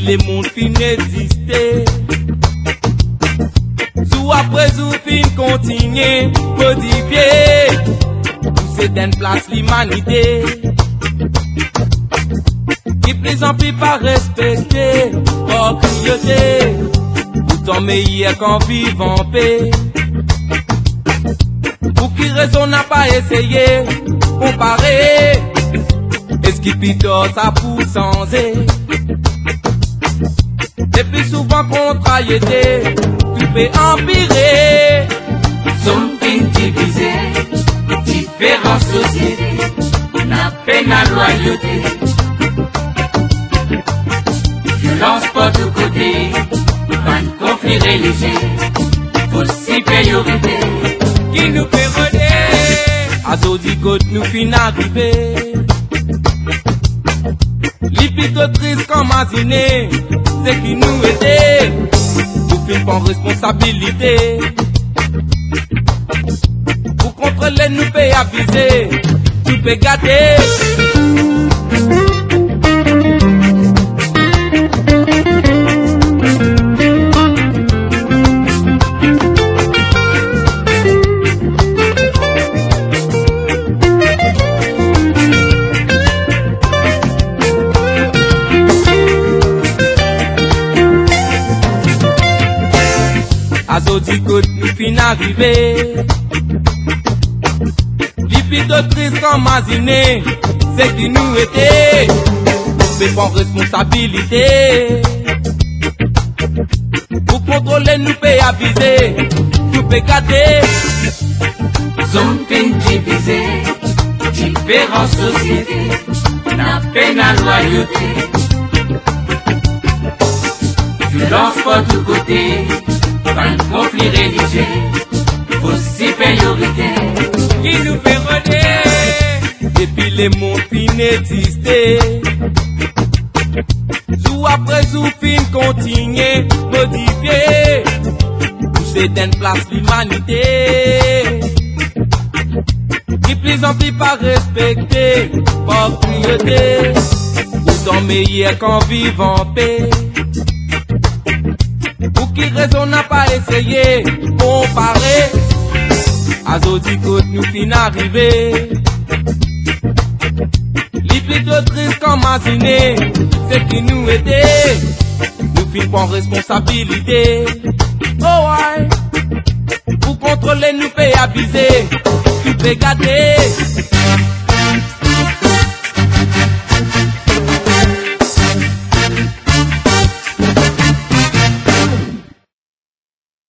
les mondes fin exister. Sous après ou fin continuer, modifier, pousser d'une place l'humanité. Qui plus en plus pas respecter, hors cruauté, pourtant meilleur qu'en vivant en paix. Pour qui raison n'a pas essayé, comparer, est-ce qu'il pitore ça pour changer? Et plus souvent contrariété, tout fait empirer. Something divisé, différentes sociétés, la peine à loyauté. Violence pas de côté, pas de conflit religieux, fausse supériorité. Qui nous fait rôder, à Zodicote nous fin arriver. L'épito triste comme asiné, c'est qui nous aidait, nous fin prendre responsabilité. Pour contrôler nous fait aviser, tout fait gâter. À Zodicote nous fin arriver. L'épito triste comme asiné, c'est qui nous était, nous fait prendre responsabilité. Pour contrôler nous fait aviser, nous fait gâter. Something divisé, différentes sociétés, la peine à loyauté. Violence pas de côté, pas de conflit religieux, fausse supériorité. Qui nous fait rôder, depuis les mondes fin exister. Jour après jour fin continuer, modifier, pousser d'une place l'humanité. Qui plus en plus pas respecter, pas cruauté, pourtant meilleur qu'en vivant en paix. Pour qui raison n'a pas essayé, comparer, à Zodicote nous fin arriver. L'épito triste comme asiné, c'est qui nous aidait, nous fin prendre responsabilité. Oh ouais, pour contrôler nous fait aviser, tout fait gâter.